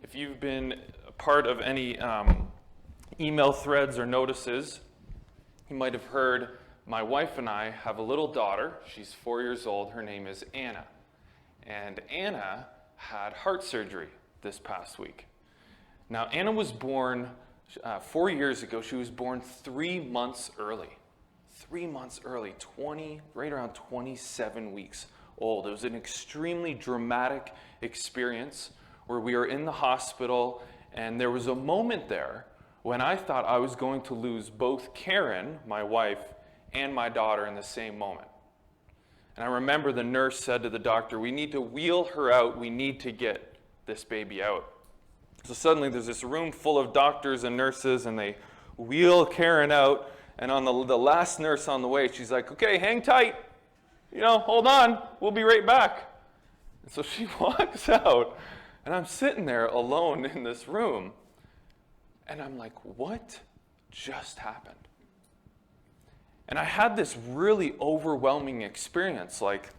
If you've been a part of any email threads or notices, you might have heard my wife and I have a little daughter. She's 4 years old. Her name is Anna. And Anna had heart surgery this past week. Now, Anna was born 4 years ago. She was born 3 months early. 3 months early, right around 27 weeks old. It was an extremely dramatic experience where we were in the hospital, and there was a moment there when I thought I was going to lose both Karen, my wife, and my daughter in the same moment. And I remember the nurse said to the doctor, "We need to wheel her out. We need to get this baby out." So suddenly there's this room full of doctors and nurses, and they wheel Karen out. And on the last nurse on the way, she's like, "Okay, hang tight. Hold on. We'll be right back." And so she walks out, and I'm sitting there alone in this room. And I'm like, what just happened? And I had this really overwhelming experience, like,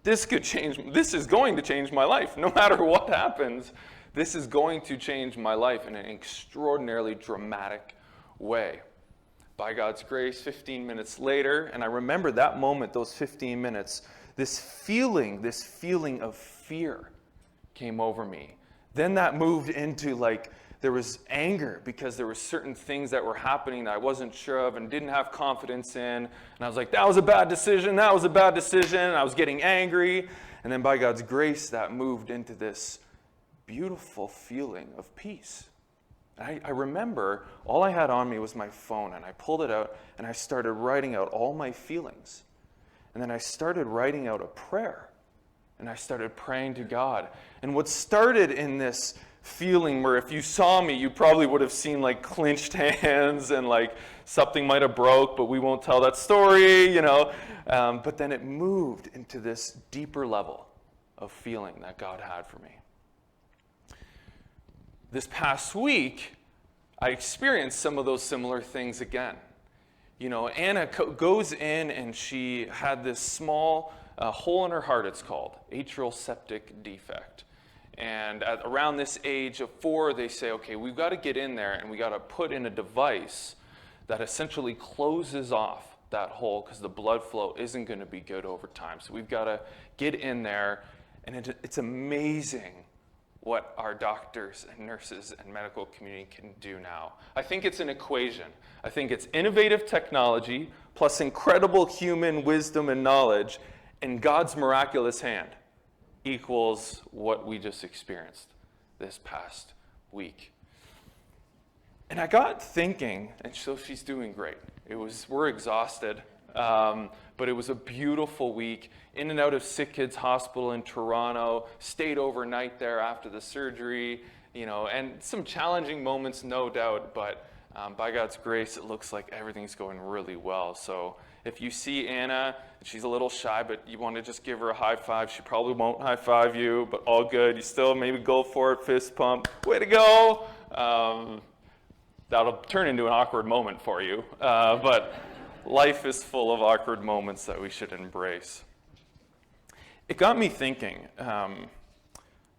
this is going to change my life. No matter what happens, this is going to change my life in an extraordinarily dramatic way. By God's grace, 15 minutes later, and I remember that moment, those 15 minutes, this feeling of fear came over me. Then that moved into there was anger because there were certain things that were happening that I wasn't sure of and didn't have confidence in. And I was like, that was a bad decision. And I was getting angry. And then by God's grace, that moved into this beautiful feeling of peace. I remember all I had on me was my phone, and I pulled it out and I started writing out all my feelings. And then I started writing out a prayer, and I started praying to God. And what started in this feeling where if you saw me, you probably would have seen clenched hands and something might have broke, but we won't tell that story, But then it moved into this deeper level of feeling that God had for me. This past week, I experienced some of those similar things again. Anna goes in and she had this small hole in her heart, it's called, atrial septic defect. And around this age of 4, they say, okay, we've got to get in there and we got to put in a device that essentially closes off that hole because the blood flow isn't going to be good over time. So we've got to get in there, and it's amazing what our doctors and nurses and medical community can do now. I think it's an equation. I think it's innovative technology plus incredible human wisdom and knowledge, and God's miraculous hand equals what we just experienced this past week. And I got thinking, and so she's doing great. We're exhausted, but it was a beautiful week. In and out of Sick Kids Hospital in Toronto, stayed overnight there after the surgery, and some challenging moments, no doubt, but by God's grace, it looks like everything's going really well. So if you see Anna, she's a little shy, but you want to just give her a high five. She probably won't high five you, but all good. You still maybe go for it, fist pump. Way to go. That'll turn into an awkward moment for you. But life is full of awkward moments that we should embrace. It got me thinking.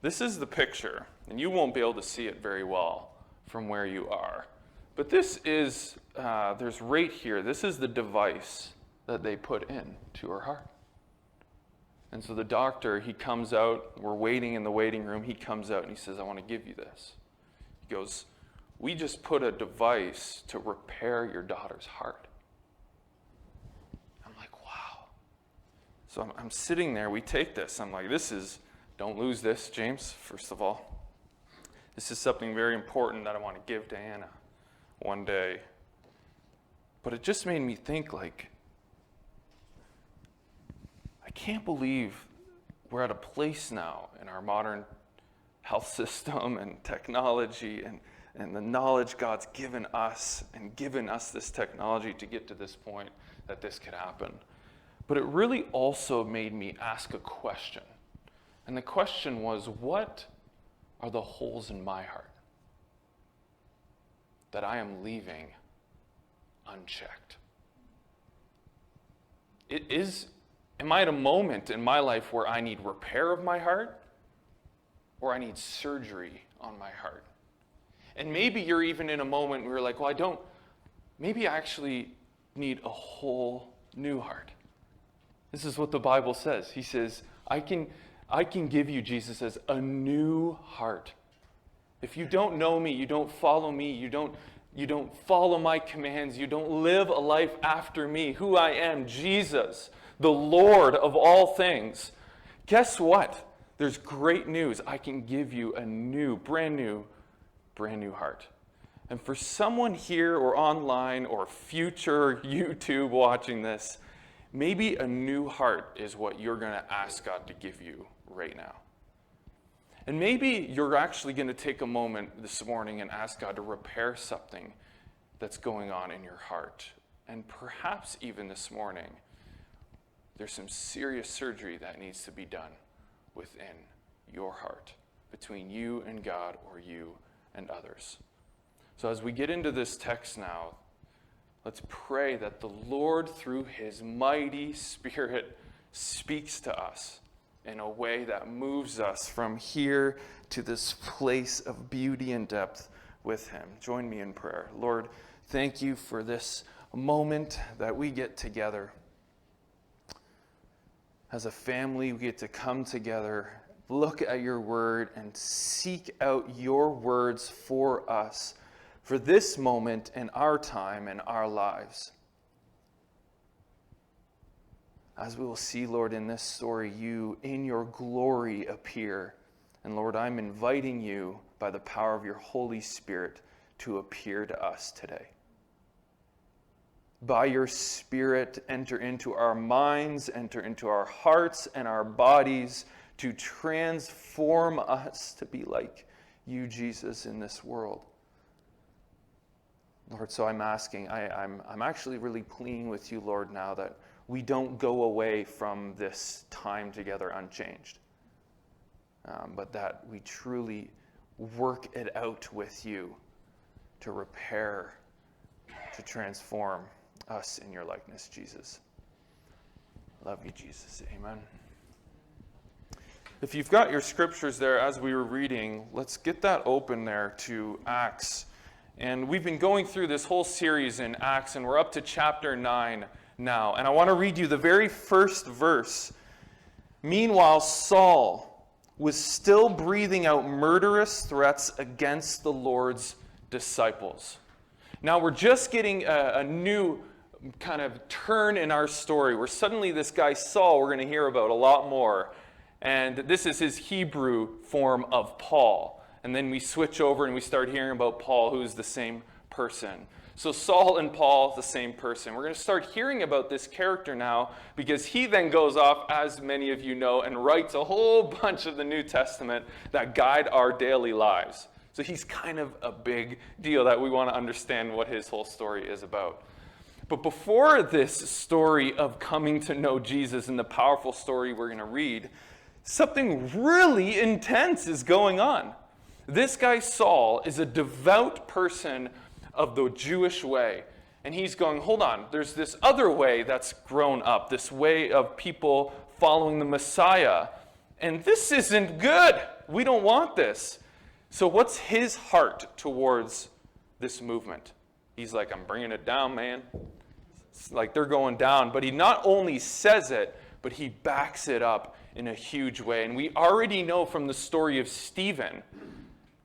This is the picture, and you won't be able to see it very well from where you are. But this is, there's right here, this is the device that they put in to her heart. And so the doctor, he comes out, we're waiting in the waiting room, he comes out and he says, "I want to give you this." He goes, "We just put a device to repair your daughter's heart." I'm like, wow. So I'm sitting there, we take this, I'm like, don't lose this, James, first of all. This is something very important that I want to give to Anna one day. But it just made me think, I can't believe we're at a place now in our modern health system and technology and the knowledge God's given us and given us this technology to get to this point that this could happen. But it really also made me ask a question. And the question was, what are the holes in my heart that I am leaving unchecked? Am I at a moment in my life where I need repair of my heart, or I need surgery on my heart. And maybe you're even in a moment where you're like, well, maybe I actually need a whole new heart. This is what the Bible says. He says, I can give you, Jesus says, a new heart. If you don't know me, you don't follow me, you don't follow my commands, you don't live a life after me, who I am, Jesus, the Lord of all things, guess what? There's great news. I can give you a new, brand new heart. And for someone here or online or future YouTube watching this, maybe a new heart is what you're going to ask God to give you right now. And maybe you're actually going to take a moment this morning and ask God to repair something that's going on in your heart. And perhaps even this morning, there's some serious surgery that needs to be done within your heart, between you and God or you and others. So as we get into this text now, let's pray that the Lord, through his mighty Spirit, speaks to us in a way that moves us from here to this place of beauty and depth with him. Join me in prayer. Lord, thank you for this moment that we get together. As a family, we get to come together, look at your word, and seek out your words for us, for this moment in our time and our lives. As we will see, Lord, in this story, you in your glory appear. And Lord, I'm inviting you by the power of your Holy Spirit to appear to us today. By your Spirit, enter into our minds, enter into our hearts and our bodies to transform us to be like you, Jesus, in this world. Lord, so I'm asking, I'm actually really pleading with you, Lord, now that we don't go away from this time together unchanged, but that we truly work it out with you to repair, to transform us in your likeness, Jesus. Love you, Jesus. Amen. If you've got your scriptures there as we were reading, let's get that open there to Acts. And we've been going through this whole series in Acts, and we're up to chapter 9 now. And I want to read you the very first verse. Meanwhile, Saul was still breathing out murderous threats against the Lord's disciples. Now we're just getting a new kind of turn in our story, where suddenly this guy Saul, we're going to hear about a lot more. And this is his Hebrew form of Paul. And then we switch over and we start hearing about Paul, who's the same person. So Saul and Paul, the same person. We're going to start hearing about this character now, because he then goes off, as many of you know, and writes a whole bunch of the New Testament that guide our daily lives. So he's kind of a big deal that we want to understand what his whole story is about. But before this story of coming to know Jesus and the powerful story we're going to read, something really intense is going on. This guy Saul is a devout person of the Jewish way. And he's going, hold on, there's this other way that's grown up, this way of people following the Messiah. And this isn't good. We don't want this. So what's his heart towards this movement? He's like, I'm bringing it down, man. It's like they're going down. But he not only says it, but he backs it up in a huge way. And we already know from the story of Stephen,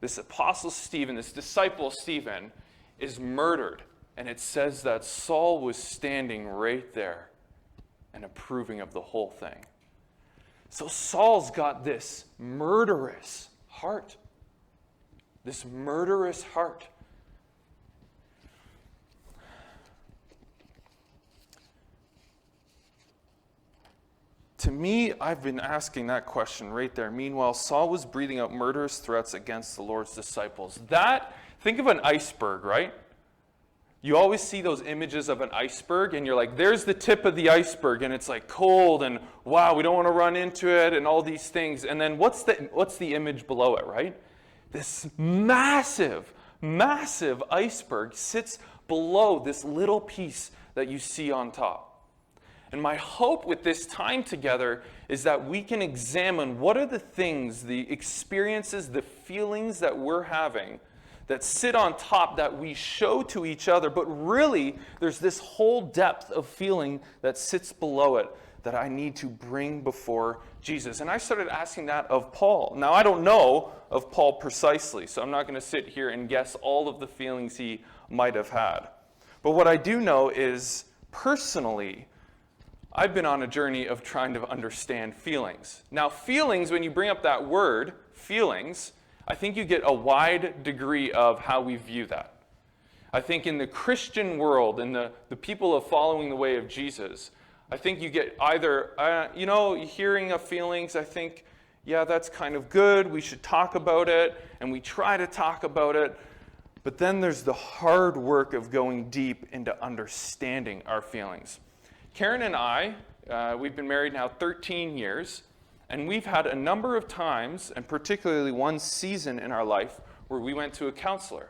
this apostle Stephen, this disciple Stephen, is murdered. And it says that Saul was standing right there and approving of the whole thing. So Saul's got this murderous heart. This murderous heart. To me, I've been asking that question right there. Meanwhile, Saul was breathing out murderous threats against the Lord's disciples. Think of an iceberg, right? You always see those images of an iceberg, and you're like, there's the tip of the iceberg, and it's like cold, and wow, we don't want to run into it, and all these things. And then what's the image below it, right? This massive, massive iceberg sits below this little piece that you see on top. And my hope with this time together is that we can examine what are the things, the experiences, the feelings that we're having that sit on top that we show to each other, but really there's this whole depth of feeling that sits below it that I need to bring before Jesus. And I started asking that of Paul. Now, I don't know of Paul precisely, so I'm not going to sit here and guess all of the feelings he might have had. But what I do know is, personally, I've been on a journey of trying to understand feelings. Now, feelings, when you bring up that word, feelings, I think you get a wide degree of how we view that. I think in the Christian world, in the people of following the way of Jesus, I think you get either, hearing of feelings, I think, yeah, that's kind of good, we should talk about it, and we try to talk about it. But then there's the hard work of going deep into understanding our feelings. Karen and I, we've been married now 13 years, and we've had a number of times, and particularly one season in our life, where we went to a counselor.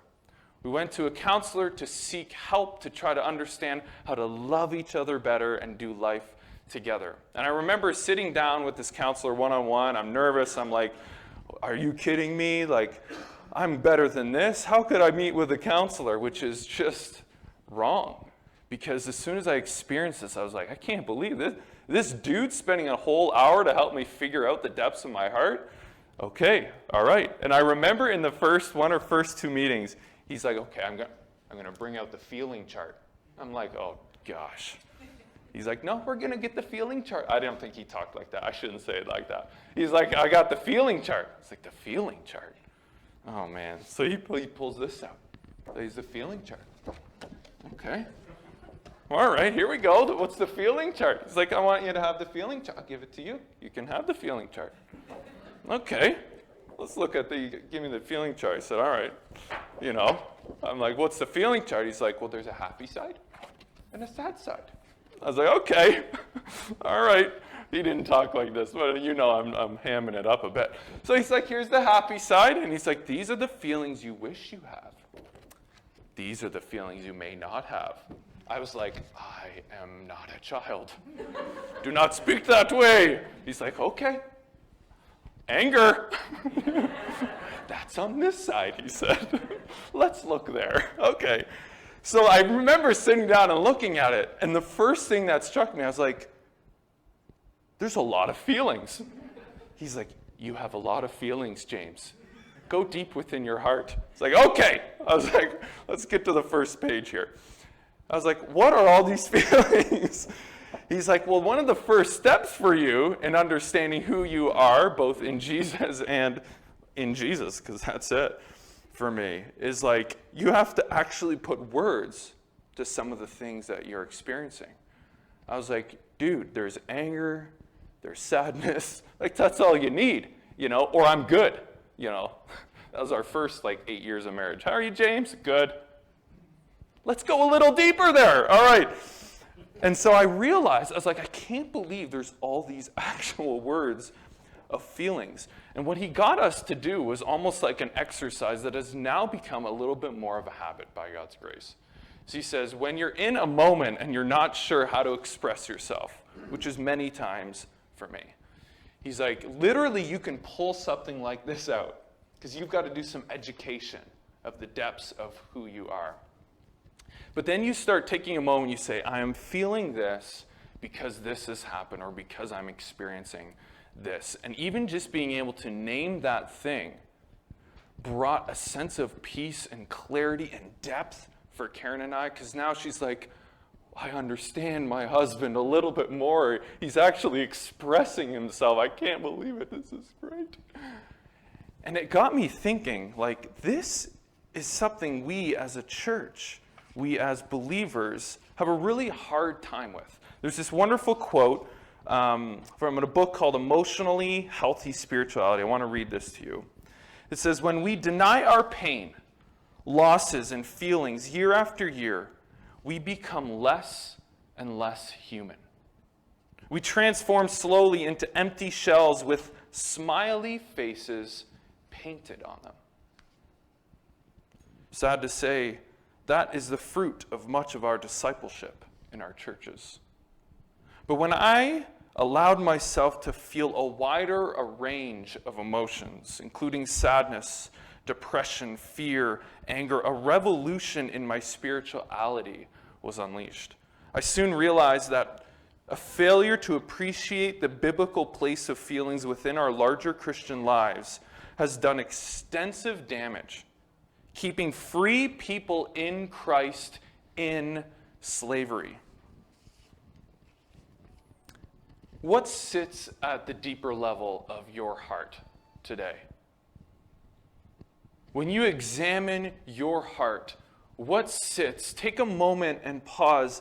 We went to a counselor to seek help, to try to understand how to love each other better and do life together. And I remember sitting down with this counselor one-on-one. I'm nervous. I'm like, are you kidding me? Like, I'm better than this. How could I meet with a counselor? Which is just wrong. Because as soon as I experienced this, I was like, I can't believe this. This dude's spending a whole hour to help me figure out the depths of my heart? Okay, all right. And I remember in the first two meetings, he's like, okay, I'm going to bring out the feeling chart. I'm like, oh, gosh. He's like, no, we're going to get the feeling chart. I don't think he talked like that. I shouldn't say it like that. He's like, I got the feeling chart. It's like, the feeling chart? Oh, man. So he pulls this out. There's the feeling chart. Okay. All right, here we go. What's the feeling chart? He's like, I want you to have the feeling chart. I'll give it to you. You can have the feeling chart. Okay. Let's look at give me the feeling chart. I said, all right. I'm like, what's the feeling chart? He's like, well, there's a happy side and a sad side. I was like, okay. All right. He didn't talk like this, but I'm hamming it up a bit. So he's like, here's the happy side. And he's like, these are the feelings you wish you have. These are the feelings you may not have. I was like, I am not a child. Do not speak that way. He's like, okay. Anger. That's on this side, he said. Let's look there. Okay. So I remember sitting down and looking at it, and the first thing that struck me, I was like, there's a lot of feelings. He's like, you have a lot of feelings, James. Go deep within your heart. It's like, okay. I was like, let's get to the first page here. I was like, what are all these feelings? He's like, well, one of the first steps for you in understanding who you are, both in Jesus and in Jesus, because that's it for me, is like, you have to actually put words to some of the things that you're experiencing. I was like, dude, there's anger, there's sadness. Like, that's all you need, or I'm good, That was our first, 8 years of marriage. How are you, James? Good. Let's go a little deeper there. All right. And so I realized, I was like, I can't believe there's all these actual words of feelings. And what he got us to do was almost like an exercise that has now become a little bit more of a habit by God's grace. So he says, when you're in a moment and you're not sure how to express yourself, which is many times for me, he's like, literally you can pull something like this out because you've got to do some education of the depths of who you are. But then you start taking a moment, you say, I am feeling this because this has happened or because I'm experiencing this. And even just being able to name that thing brought a sense of peace and clarity and depth for Karen and I, because now she's like, I understand my husband a little bit more. He's actually expressing himself. I can't believe it. This is great. And it got me thinking, this is something we as a church, we as believers, have a really hard time with. There's this wonderful quote from a book called Emotionally Healthy Spirituality. I want to read this to you. It says, when we deny our pain, losses, and feelings year after year, we become less and less human. We transform slowly into empty shells with smiley faces painted on them. Sad to say, that is the fruit of much of our discipleship in our churches. But when I allowed myself to feel a wider range of emotions, including sadness, depression, fear, anger, a revolution in my spirituality was unleashed. I soon realized that a failure to appreciate the biblical place of feelings within our larger Christian lives has done extensive damage, keeping free people in Christ in slavery. What sits at the deeper level of your heart today? When you examine your heart, what sits? Take a moment and pause.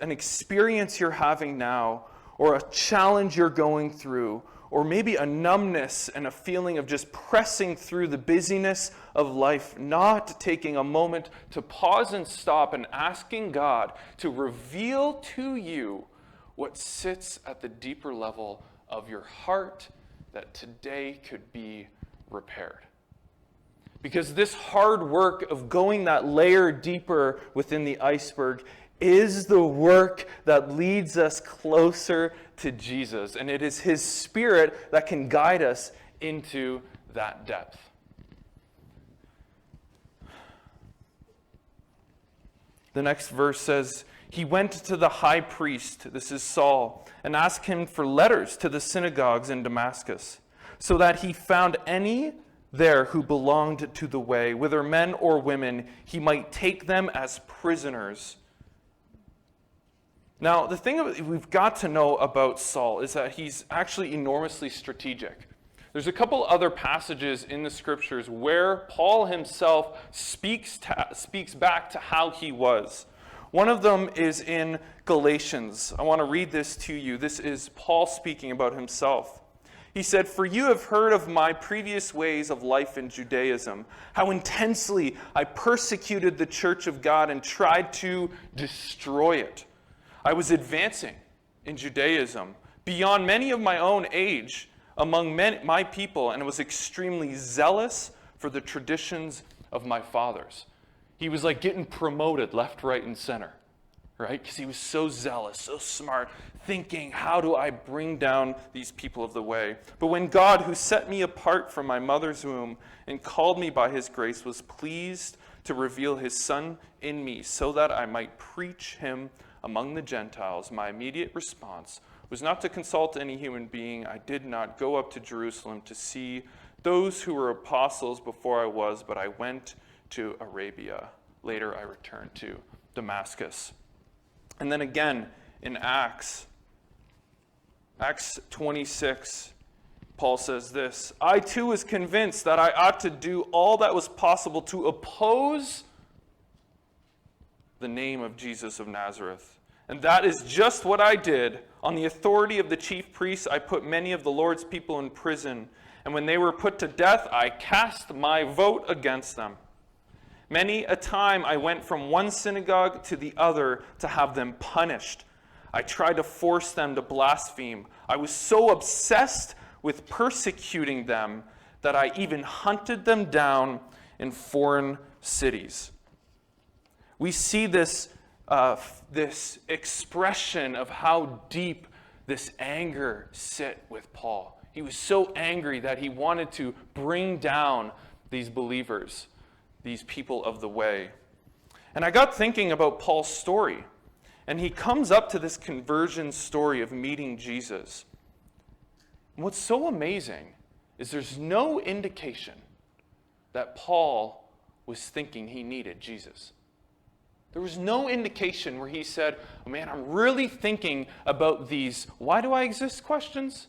An experience you're having now, or a challenge you're going through, or maybe a numbness and a feeling of just pressing through the busyness of life, not taking a moment to pause and stop and asking God to reveal to you what sits at the deeper level of your heart that today could be repaired. Because this hard work of going that layer deeper within the iceberg is the work that leads us closer to Jesus. And it is His Spirit that can guide us into that depth. The next verse says, he went to the high priest, this is Saul, and asked him for letters to the synagogues in Damascus, so that he found any there who belonged to the way, whether men or women, he might take them as prisoners. Now, the thing we've got to know about Saul is that he's actually enormously strategic. There's a couple other passages in the scriptures where Paul himself speaks back to how he was. One of them is in Galatians. I want to read this to you. This is Paul speaking about himself. He said, "For you have heard of my previous ways of life in Judaism, how intensely I persecuted the church of God and tried to destroy it. I was advancing in Judaism beyond many of my own age among my people, and was extremely zealous for the traditions of my fathers." He was like getting promoted left, right, and center, right? Because he was so zealous, so smart, thinking, how do I bring down these people of the way? But when God, who set me apart from my mother's womb and called me by His grace, was pleased to reveal His Son in me so that I might preach Him among the Gentiles, my immediate response was not to consult any human being. I did not go up to Jerusalem to see those who were apostles before I was, but I went to Arabia. Later I returned to Damascus. And then again in Acts 26, Paul says this, "I too was convinced that I ought to do all that was possible to oppose the name of Jesus of Nazareth. And that is just what I did. On the authority of the chief priests, I put many of the Lord's people in prison. And when they were put to death, I cast my vote against them. Many a time I went from one synagogue to the other to have them punished. I tried to force them to blaspheme. I was so obsessed with persecuting them that I even hunted them down in foreign cities." We see this expression of how deep this anger sit with Paul. He was so angry that he wanted to bring down these believers, these people of the way. And I got thinking about Paul's story, and he comes up to this conversion story of meeting Jesus. And what's so amazing is there's no indication that Paul was thinking he needed Jesus. There was no indication where he said, "Oh man, I'm really thinking about these why do I exist questions?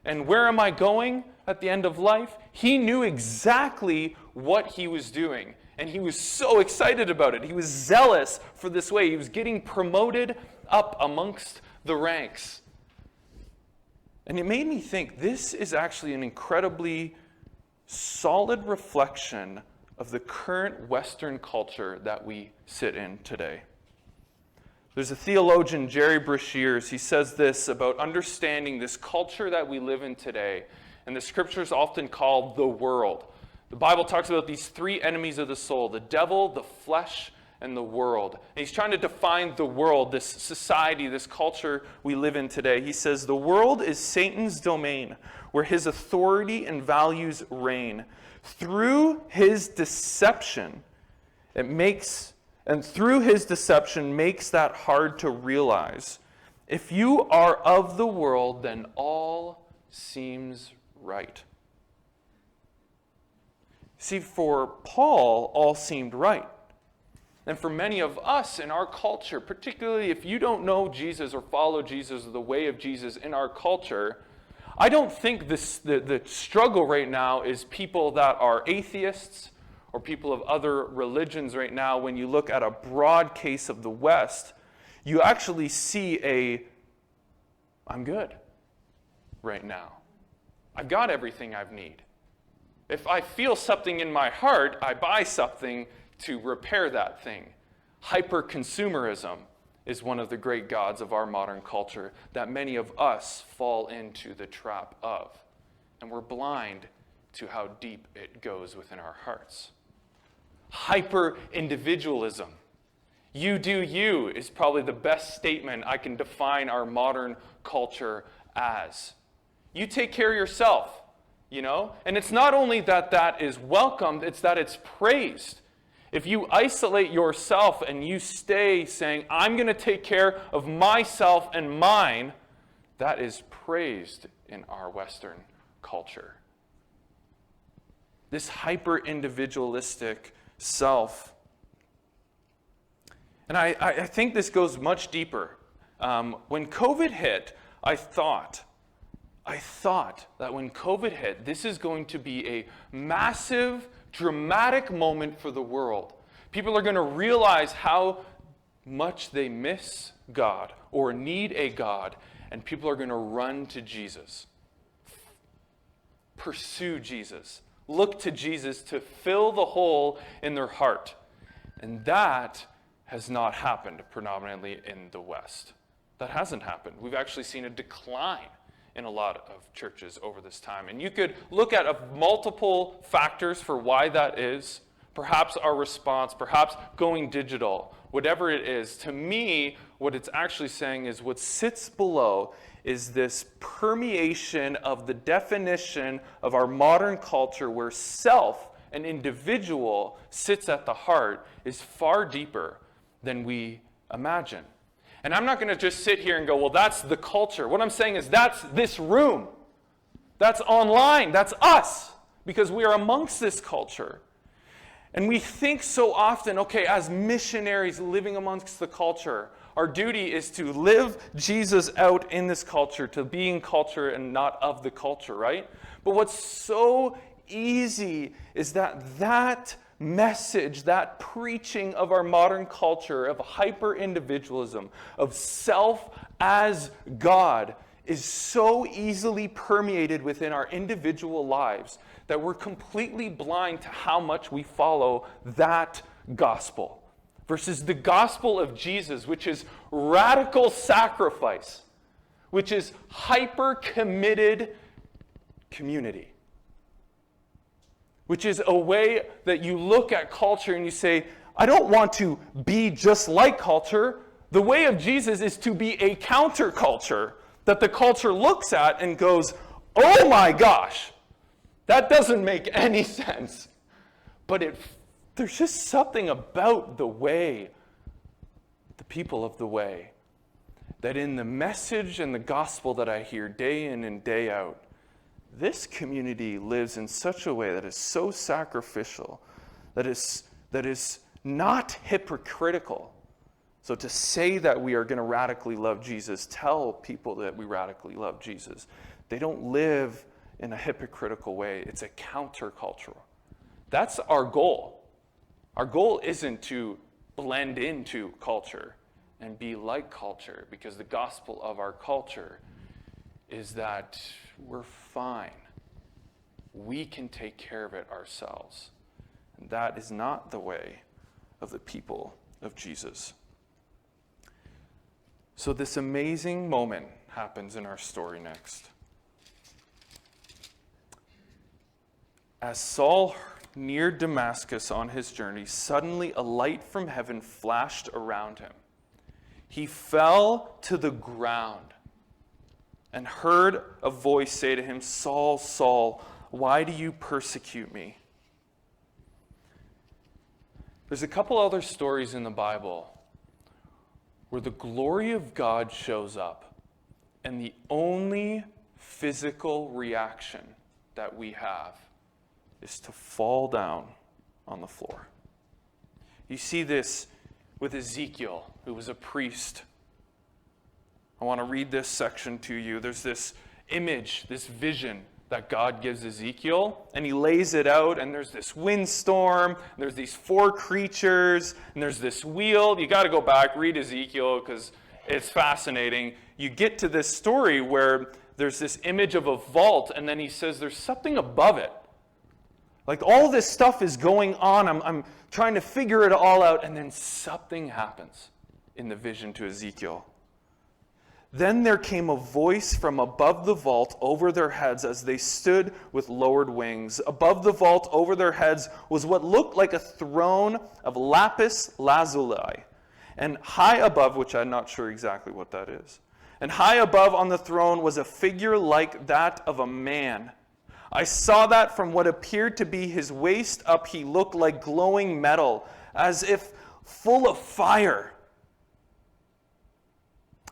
And where am I going at the end of life?" He knew exactly what he was doing. And he was so excited about it. He was zealous for this way. He was getting promoted up amongst the ranks. And it made me think this is actually an incredibly solid reflection of the current Western culture that we sit in today. There's a theologian, Jerry Breshears, he says this about understanding this culture that we live in today, and the scriptures often called the world. The Bible talks about these three enemies of the soul, the devil, the flesh, and the world. And he's trying to define the world, this society, this culture we live in today. He says, the world is Satan's domain, where his authority and values reign. Through his deception, makes that hard to realize. If you are of the world, then all seems right. See, for Paul, all seemed right. And for many of us in our culture, particularly if you don't know Jesus or follow Jesus or the way of Jesus in our culture, I don't think the struggle right now is people that are atheists or people of other religions right now. When you look at a broad case of the West, you actually see I'm good right now. I've got everything I need. If I feel something in my heart, I buy something to repair that thing. Hyper-consumerism is one of the great gods of our modern culture that many of us fall into the trap of. And we're blind to how deep it goes within our hearts. Hyper-individualism. You do you is probably the best statement I can define our modern culture as. You take care of yourself, And it's not only that is welcomed, it's that it's praised. If you isolate yourself and you stay saying, I'm going to take care of myself and mine, that is praised in our Western culture. This hyper-individualistic self. And I think this goes much deeper. When COVID hit, I thought that when COVID hit, this is going to be a massive, dramatic moment for the world. People are going to realize how much they miss God or need a God, and people are going to run to Jesus. Pursue Jesus. Look to Jesus to fill the hole in their heart. And that has not happened predominantly in the West. That hasn't happened. We've actually seen a decline in a lot of churches over this time. And you could look at multiple factors for why that is. Perhaps our response, perhaps going digital, whatever it is. To me, what it's actually saying is what sits below is this permeation of the definition of our modern culture where self, an individual, sits at the heart is far deeper than we imagine. And I'm not going to just sit here and go, well, that's the culture. What I'm saying is that's this room. That's online. That's us. Because we are amongst this culture. And we think so often, okay, as missionaries living amongst the culture, our duty is to live Jesus out in this culture, to be in culture and not of the culture, right? But what's so easy is that message, that preaching of our modern culture, of hyper-individualism, of self as God, is so easily permeated within our individual lives that we're completely blind to how much we follow that gospel versus the gospel of Jesus, which is radical sacrifice, which is hyper-committed community, which is a way that you look at culture and you say, I don't want to be just like culture. The way of Jesus is to be a counterculture that the culture looks at and goes, oh my gosh, that doesn't make any sense. But there's just something about the way, the people of the way, that in the message and the gospel that I hear day in and day out, this community lives in such a way that is so sacrificial, that is not hypocritical. So to say that we are going to radically love Jesus, tell people that we radically love Jesus. They don't live in a hypocritical way. It's a countercultural. That's our goal. Our goal isn't to blend into culture and be like culture, because the gospel of our culture is that we're fine. We can take care of it ourselves. And that is not the way of the people of Jesus. So this amazing moment happens in our story next. As Saul near Damascus on his journey, suddenly a light from heaven flashed around him. He fell to the ground and heard a voice say to him, Saul, Saul, why do you persecute me? There's a couple other stories in the Bible where the glory of God shows up, and the only physical reaction that we have is to fall down on the floor. You see this with Ezekiel, who was a priest. I want to read this section to you. There's this image, this vision that God gives Ezekiel, and he lays it out, and there's this windstorm, and there's these four creatures, and there's this wheel. You got to go back, read Ezekiel, because it's fascinating. You get to this story where there's this image of a vault, and then he says there's something above it. Like all this stuff is going on. I'm trying to figure it all out, and then something happens in the vision to Ezekiel. Then there came a voice from above the vault over their heads as they stood with lowered wings. Above the vault over their heads was what looked like a throne of lapis lazuli. And high above, which I'm not sure exactly what that is, and high above on the throne was a figure like that of a man. I saw that from what appeared to be his waist up, he looked like glowing metal, as if full of fire.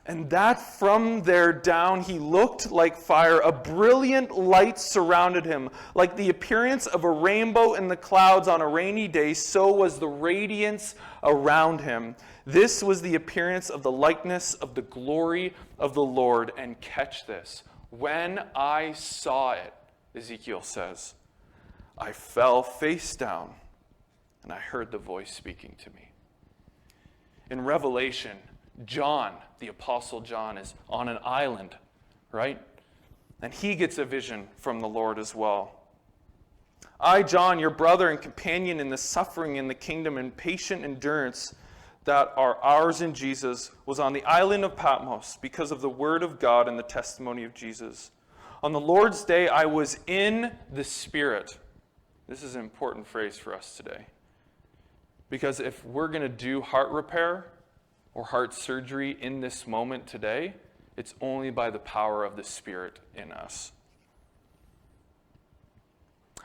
And that from there down he looked like fire. A brilliant light surrounded him. Like the appearance of a rainbow in the clouds on a rainy day, so was the radiance around him. This was the appearance of the likeness of the glory of the Lord. And catch this. When I saw it, Ezekiel says, I fell face down, and I heard the voice speaking to me. In Revelation, John, the Apostle John, is on an island, right? And he gets a vision from the Lord as well. I, John, your brother and companion in the suffering in the kingdom and patient endurance that are ours in Jesus, was on the island of Patmos because of the word of God and the testimony of Jesus. On the Lord's day, I was in the Spirit. This is an important phrase for us today. Because if we're going to do heart repair or heart surgery in this moment today, it's only by the power of the Spirit in us.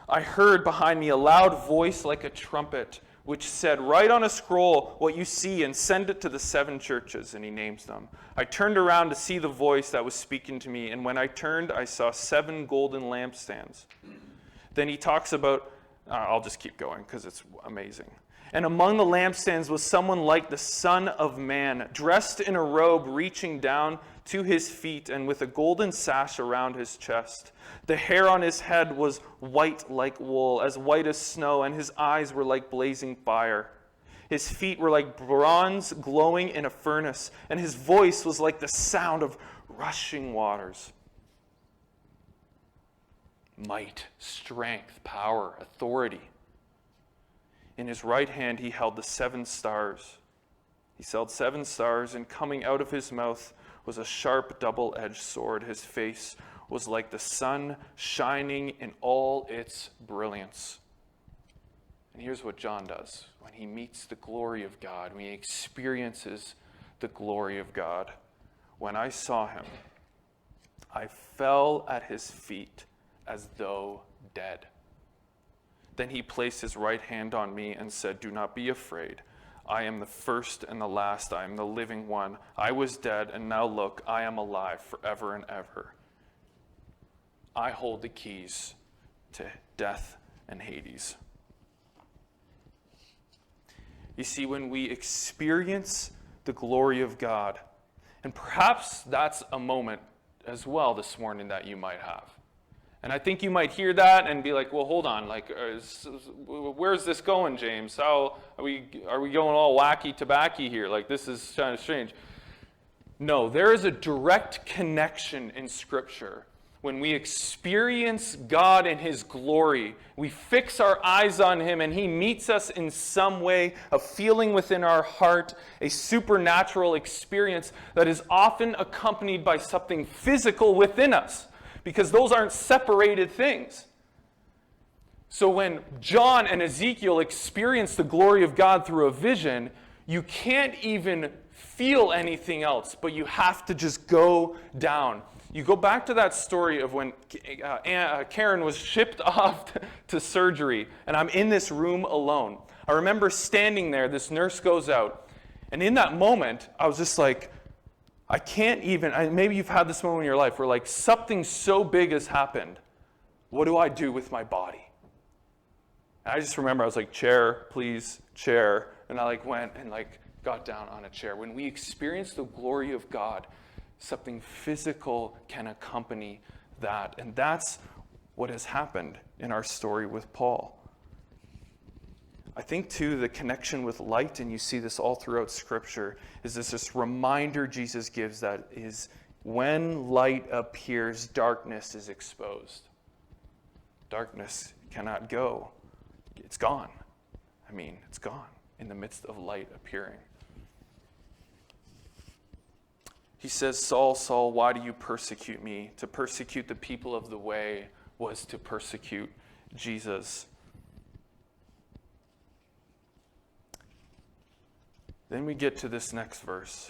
I heard behind me a loud voice like a trumpet, which said, write on a scroll what you see and send it to the 7 churches, and he names them. I turned around to see the voice that was speaking to me, and when I turned, I saw 7 golden lampstands. Then he talks about, I'll just keep going because it's amazing. And among the lampstands was someone like the Son of Man, dressed in a robe reaching down to his feet and with a golden sash around his chest. The hair on his head was white like wool, as white as snow, and his eyes were like blazing fire. His feet were like bronze glowing in a furnace, and his voice was like the sound of rushing waters. Might, strength, power, authority. In his right hand he held the 7 stars. He held 7 stars, and coming out of his mouth was a sharp double-edged sword. His face was like the sun shining in all its brilliance. And here's what John does when he meets the glory of God, when he experiences the glory of God. When I saw him, I fell at his feet as though dead. Then he placed his right hand on me and said, do not be afraid. I am the first and the last. I am the living one. I was dead, and now look, I am alive forever and ever. I hold the keys to death and Hades. You see, when we experience the glory of God, and perhaps that's a moment as well this morning that you might have. And I think you might hear that and be like, well, hold on, like, where's this going, James? How are we going all wacky tobacco here? Like, this is kind of strange. No, there is a direct connection in Scripture. When we experience God in his glory, we fix our eyes on him and he meets us in some way, a feeling within our heart, a supernatural experience that is often accompanied by something physical within us. Because those aren't separated things. So when John and Ezekiel experience the glory of God through a vision, you can't even feel anything else, but you have to just go down. You go back to that story of when Karen was shipped off to surgery, and I'm in this room alone. I remember standing there, this nurse goes out, and in that moment, I was just like, I can't even, maybe you've had this moment in your life where like something so big has happened. What do I do with my body? And I just remember I was like, chair, please, chair. And I like went and like got down on a chair. When we experience the glory of God, something physical can accompany that. And that's what has happened in our story with Paul. I think, too, the connection with light, and you see this all throughout Scripture, is this reminder Jesus gives that is when light appears, darkness is exposed. Darkness cannot go. It's gone. It's gone in the midst of light appearing. He says, Saul, Saul, why do you persecute me? To persecute the people of the way was to persecute Jesus. Then we get to this next verse.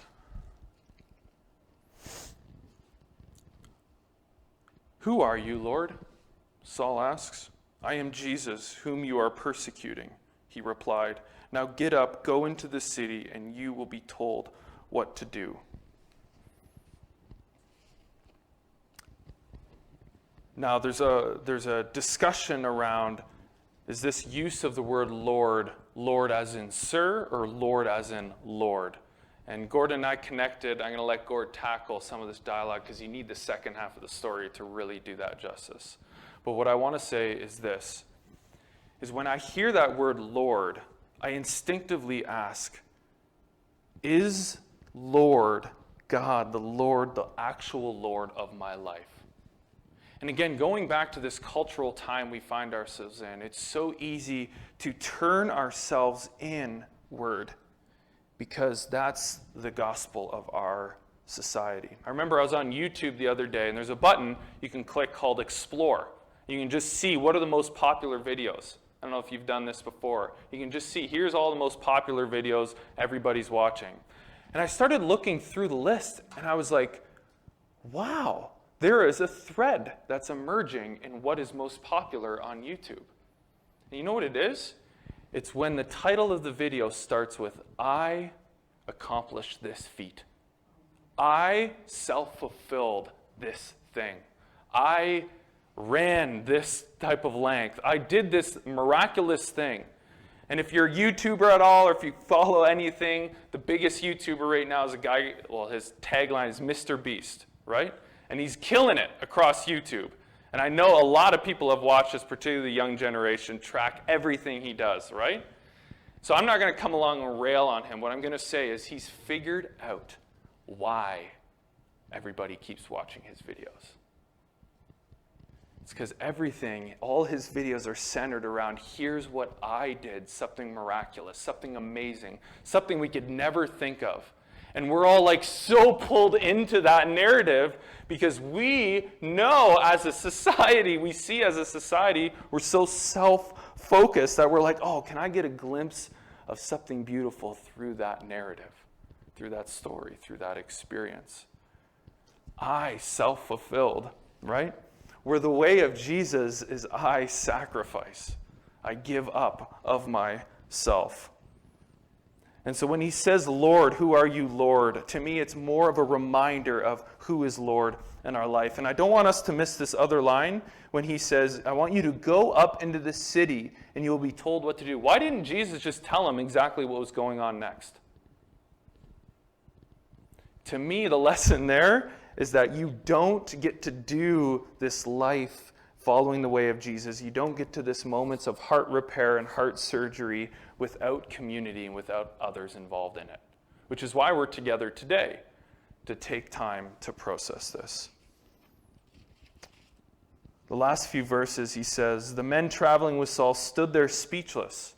Who are you, Lord? Saul asks. I am Jesus, whom you are persecuting, he replied. Now get up, go into the city, and you will be told what to do. Now there's a discussion around, is this use of the word Lord, Lord as in sir, or Lord as in Lord? And Gordon and I connected. I'm going to let Gord tackle some of this dialogue because you need the second half of the story to really do that justice. But what I want to say is this, is when I hear that word Lord, I instinctively ask, is Lord God, the Lord, the actual Lord of my life? And again, going back to this cultural time we find ourselves in, it's so easy to turn ourselves inward because that's the gospel of our society. I remember I was on YouTube the other day, and there's a button you can click called Explore. You can just see what are the most popular videos. I don't know if you've done this before. You can just see, here's all the most popular videos everybody's watching. And I started looking through the list, and I was like, wow. There is a thread that's emerging in what is most popular on YouTube. And you know what it is? It's when the title of the video starts with, I accomplished this feat. I self-fulfilled this thing. I ran this type of length. I did this miraculous thing. And if you're a YouTuber at all, or if you follow anything, the biggest YouTuber right now is a guy, well, his tagline is Mr. Beast, right? And he's killing it across YouTube. And I know a lot of people have watched this, particularly the young generation, track everything he does, right? So I'm not going to come along and rail on him. What I'm going to say is he's figured out why everybody keeps watching his videos. It's because everything, all his videos are centered around, here's what I did, something miraculous, something amazing, something we could never think of. And we're all like so pulled into that narrative because we know as a society, we see as a society, we're so self-focused that we're like, oh, can I get a glimpse of something beautiful through that narrative, through that story, through that experience? I self-fulfilled, right? Where the way of Jesus is I sacrifice. I give up of myself. And so when he says, Lord, who are you, Lord? To me, it's more of a reminder of who is Lord in our life. And I don't want us to miss this other line when he says, I want you to go up into the city and you will be told what to do. Why didn't Jesus just tell him exactly what was going on next? To me, the lesson there is that you don't get to do this life following the way of Jesus. You don't get to this moments of heart repair and heart surgery without community and without others involved in it, which is why we're together today, to take time to process this. The last few verses, he says, the men traveling with Saul stood there speechless.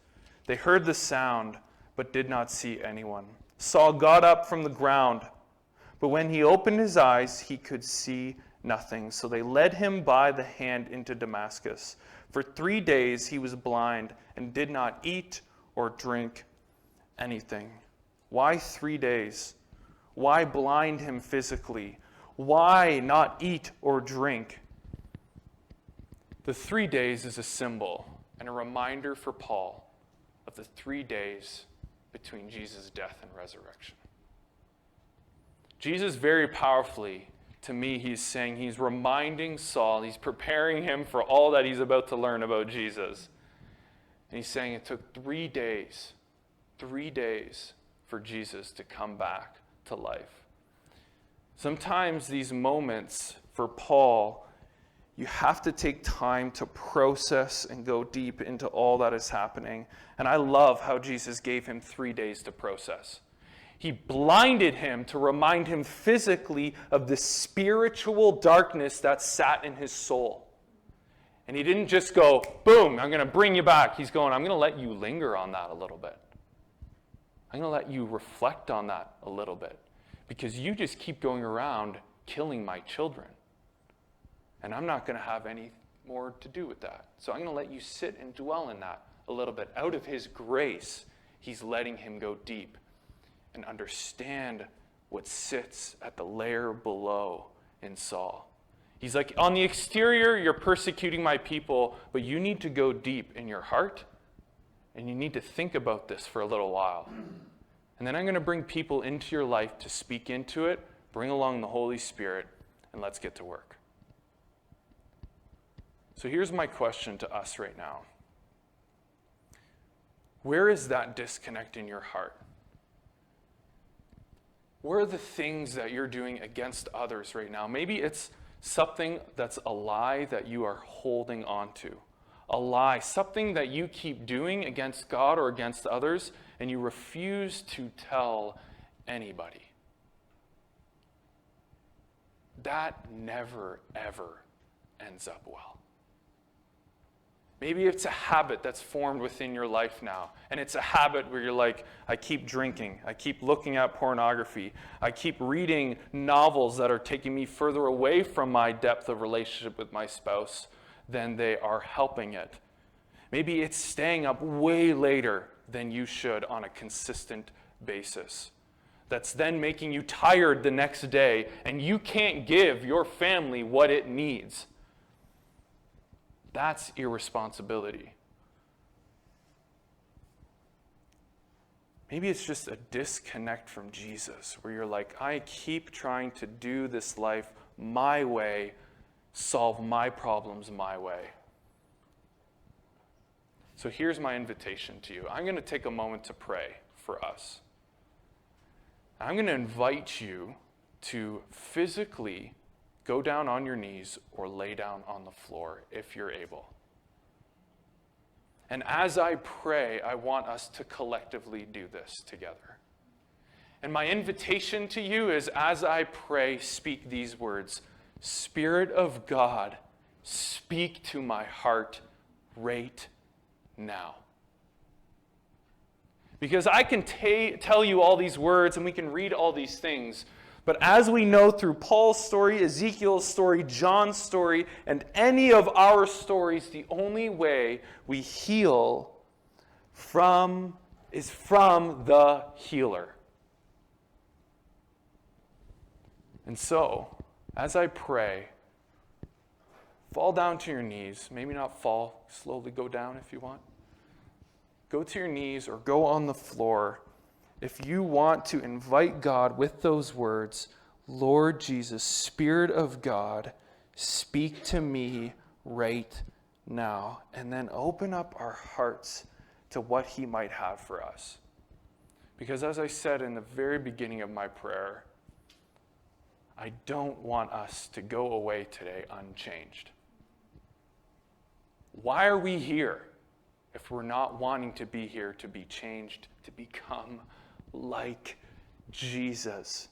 They heard the sound, but did not see anyone. Saul got up from the ground, but when he opened his eyes, he could see nothing. So they led him by the hand into Damascus. For 3 days he was blind and did not eat or drink anything. Why 3 days? Why blind him physically? Why not eat or drink? The 3 days is a symbol and a reminder for Paul of the 3 days between Jesus' death and resurrection. Jesus very powerfully, to me, he's saying, he's reminding Saul, he's preparing him for all that he's about to learn about Jesus. And he's saying it took 3 days for Jesus to come back to life. Sometimes these moments for Paul, you have to take time to process and go deep into all that is happening. And I love how Jesus gave him 3 days to process. He blinded him to remind him physically of the spiritual darkness that sat in his soul. And he didn't just go, boom, I'm going to bring you back. He's going, I'm going to let you linger on that a little bit. I'm going to let you reflect on that a little bit. Because you just keep going around killing my children. And I'm not going to have any more to do with that. So I'm going to let you sit and dwell in that a little bit. Out of his grace, he's letting him go deep and understand what sits at the layer below in Saul. He's like, on the exterior, you're persecuting my people, but you need to go deep in your heart, and you need to think about this for a little while. And then I'm going to bring people into your life to speak into it, bring along the Holy Spirit, and let's get to work. So here's my question to us right now. Where is that disconnect in your heart? Where are the things that you're doing against others right now? Maybe it's something that's a lie that you are holding on to. A lie, something that you keep doing against God or against others, and you refuse to tell anybody. That never, ever ends up well. Maybe it's a habit that's formed within your life now. And it's a habit where you're like, I keep drinking. I keep looking at pornography. I keep reading novels that are taking me further away from my depth of relationship with my spouse than they are helping it. Maybe it's staying up way later than you should on a consistent basis. That's then making you tired the next day, and you can't give your family what it needs. That's irresponsibility. Maybe it's just a disconnect from Jesus, where you're like, I keep trying to do this life my way, solve my problems my way. So here's my invitation to you. I'm going to take a moment to pray for us. I'm going to invite you to physically go down on your knees or lay down on the floor if you're able. And as I pray, I want us to collectively do this together. And my invitation to you is, as I pray, speak these words: Spirit of God, speak to my heart right now. Because I can tell you all these words and we can read all these things, but as we know through Paul's story, Ezekiel's story, John's story, and any of our stories, the only way we heal is from the healer. And so, as I pray, fall down to your knees. Maybe not fall, slowly go down if you want. Go to your knees or go on the floor. If you want to invite God with those words, Lord Jesus, Spirit of God, speak to me right now. And then open up our hearts to what he might have for us. Because as I said in the very beginning of my prayer, I don't want us to go away today unchanged. Why are we here if we're not wanting to be here to be changed, to become like Jesus?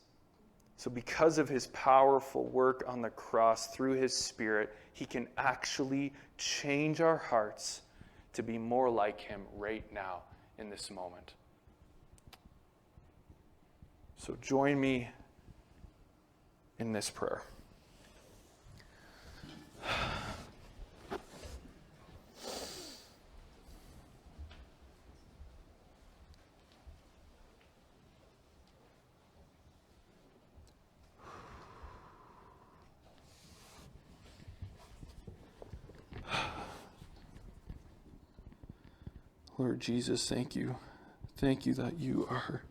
So because of his powerful work on the cross through his Spirit, he can actually change our hearts to be more like him right now in this moment. So join me in this prayer. Lord Jesus, thank you. Thank you that you are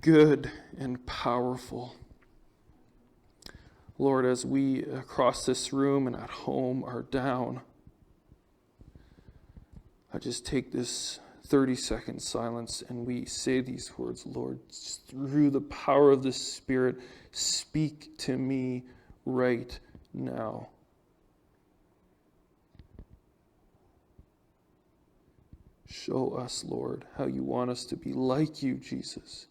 good and powerful. Lord, as we across this room and at home are down, I just take this 30-second silence and we say these words, Lord, through the power of the Spirit, speak to me right now. Show us, Lord, how you want us to be like you, Jesus.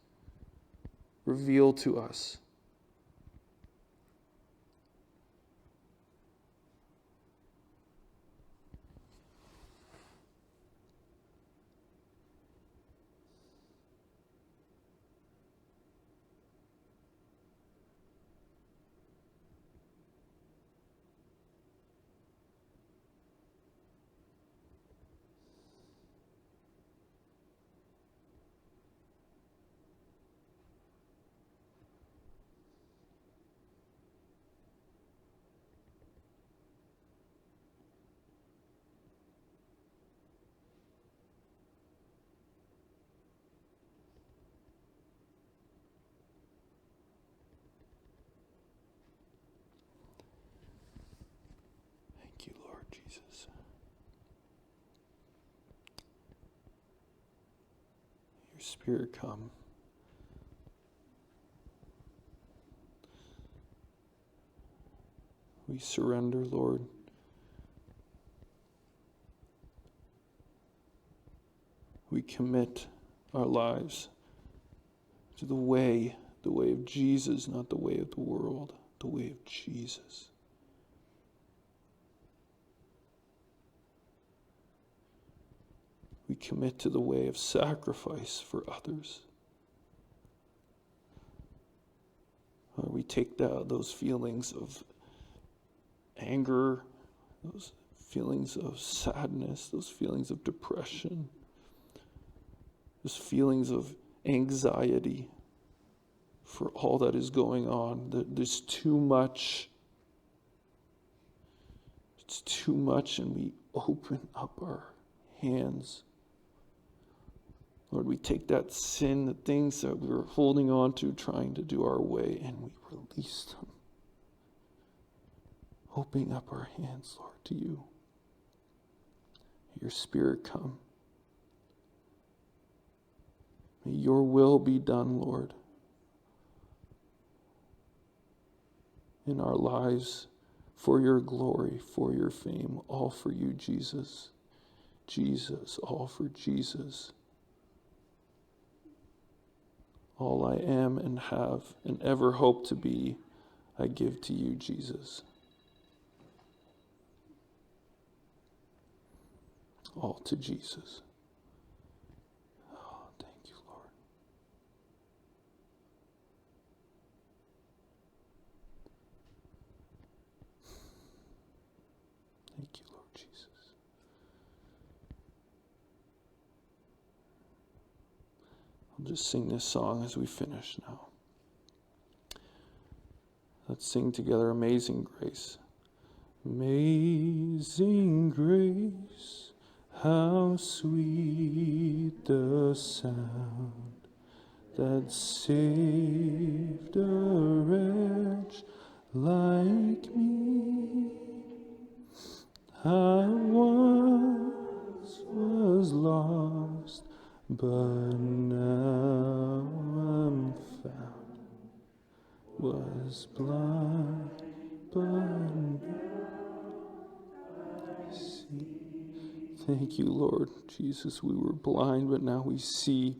Reveal to us. Thank you, Lord Jesus. Your Spirit come. We surrender, Lord. We commit our lives to the way of Jesus, not the way of the world, the way of Jesus. We commit to the way of sacrifice for others. We take those feelings of anger, those feelings of sadness, those feelings of depression, those feelings of anxiety for all that is going on. There's too much. It's too much, and we open up our hands. Lord, we take that sin, the things that we were holding on to, trying to do our way, and we release them. Opening up our hands, Lord, to you. Your Spirit come. May your will be done, Lord, in our lives, for your glory, for your fame, all for you, Jesus. Jesus, all for Jesus. All I am and have and ever hope to be, I give to you, Jesus. All to Jesus. Oh, thank you, Lord. Thank you, Lord Jesus. I'll just sing this song as we finish now. Let's sing together, Amazing Grace. Amazing grace, how sweet the sound that saved a wretch like me. I once was lost, but now I'm found. Was blind, but now I see. Thank you, Lord Jesus. We were blind, but now we see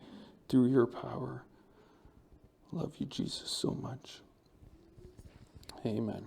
through your power. Love you, Jesus, so much. Amen.